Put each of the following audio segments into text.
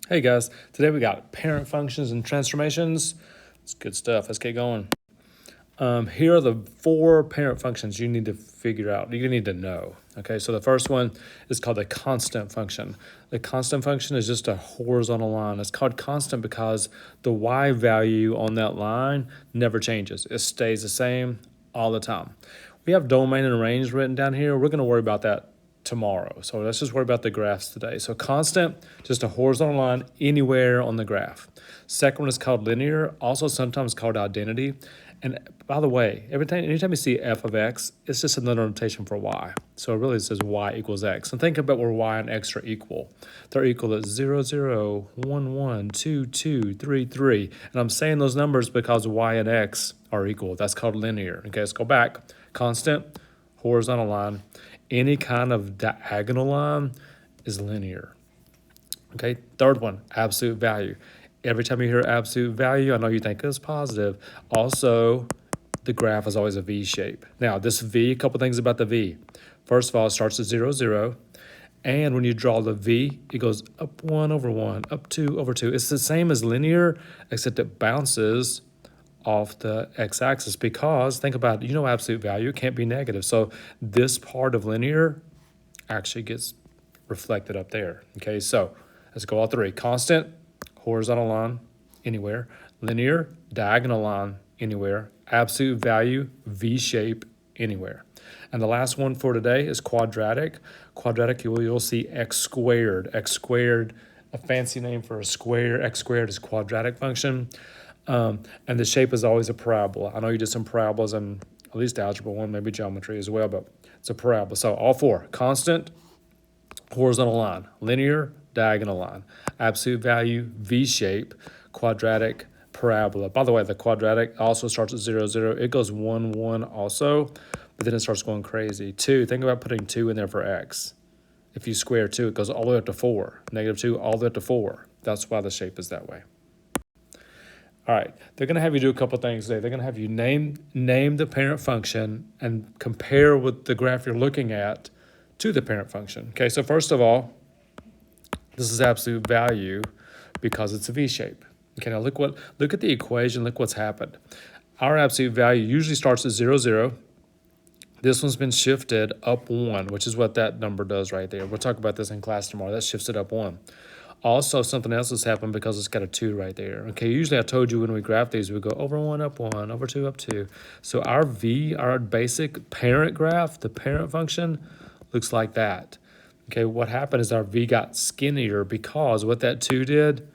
Hey guys, today we got parent functions and transformations. It's good stuff. Let's get going. Here are the 4 parent functions you need to figure out. You need to know. Okay, so the first one is called the constant function. The constant function is just a horizontal line. It's called constant because the y value on that line never changes. It stays the same all the time. We have domain and range written down here. We're going to worry about that tomorrow. So let's just worry about the graphs today. So constant, just a horizontal line anywhere on the graph. Second one is called linear, also sometimes called identity. And by the way, anytime you see f of x, it's just another notation for y. So it really says y equals x. And think about where y and x are equal. They're equal to 0, 0, 1, 1, 2, 2, 3, 3. And I'm saying those numbers because y and x are equal. That's called linear. Okay, let's go back. Constant, horizontal line. Any kind of diagonal line is linear. Okay, third one, absolute value. Every time you hear absolute value, I know you think it's positive. Also, the graph is always a V shape. Now, this V, a couple things about the V. First of all, it starts at 0, 0. And when you draw the V, it goes up 1 over 1, up 2 over 2. It's the same as linear, except it bounces off the x-axis because, think about it, absolute value can't be negative. So this part of linear actually gets reflected up there. Okay, so let's go all 3. Constant, horizontal line, anywhere. Linear, diagonal line, anywhere. Absolute value, V-shape, anywhere. And the last one for today is quadratic. Quadratic, you'll see x squared. X squared, a fancy name for a square. X squared is quadratic function. And the shape is always a parabola. I know you did some parabolas in at least algebra 1, maybe geometry as well, but it's a parabola. So all 4, constant, horizontal line, linear, diagonal line, absolute value, V-shape, quadratic, parabola. By the way, the quadratic also starts at 0, 0. It goes 1, 1 also, but then it starts going crazy. 2, think about putting 2 in there for x. If you square 2, it goes all the way up to 4. Negative 2, all the way up to 4. That's why the shape is that way. All right, they're going to have you do a couple things today. They're going to have you name the parent function and compare with the graph you're looking at to the parent function. Okay, so first of all, this is absolute value because it's a V shape. Okay, now look at the equation, look what's happened. Our absolute value usually starts at 0, 0. This one's been shifted up 1, which is what that number does right there. We'll talk about this in class tomorrow. That shifts it up 1. Also, something else has happened because it's got a 2 right there. Okay, usually I told you when we graph these, we go over 1, up 1, over 2, up 2. So our V, our basic parent graph, the parent function, looks like that. Okay, what happened is our V got skinnier because what that 2 did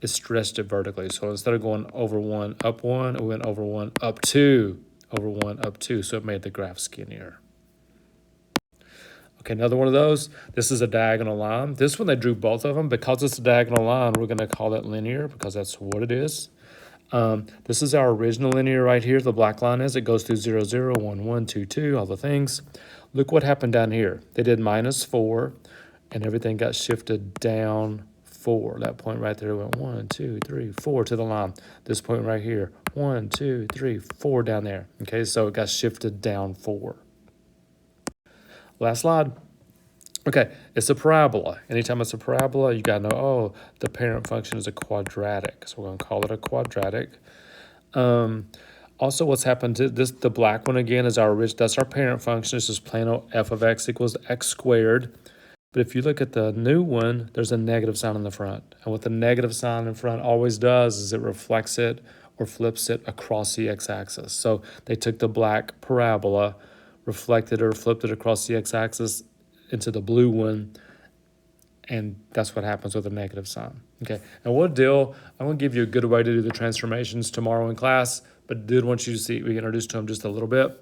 is stretched it vertically. So instead of going over 1, up 1, it went over 1, up 2, over 1, up 2. So it made the graph skinnier. Okay, another one of those. This is a diagonal line. This one, they drew both of them. Because it's a diagonal line, we're going to call it linear because that's what it is. This is our original linear right here. The black line is. It goes through 0, 0, 1, 1, 2, 2, all the things. Look what happened down here. They did -4, and everything got shifted down 4. That point right there went 1, 2, 3, 4 to the line. This point right here, 1, 2, 3, 4 down there. Okay, so it got shifted down 4. Last slide. Okay, it's a parabola. Anytime it's a parabola, you got to know, oh, the parent function is a quadratic. So we're going to call it a quadratic. Also, what's happened to this, the black one again is that's our parent function. It's just plain old f of x equals x squared. But if you look at the new one, there's a negative sign in the front. And what the negative sign in front always does is it reflects it or flips it across the x-axis. So they took the black parabola, reflected or flipped it across the x-axis into the blue one, and that's what happens with a negative sign. Okay, and what deal, I'm going to give you a good way to do the transformations tomorrow in class, but did want you to see, we introduced to them just a little bit.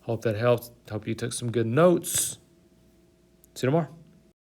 Hope that helped. Hope you took some good notes. See you tomorrow.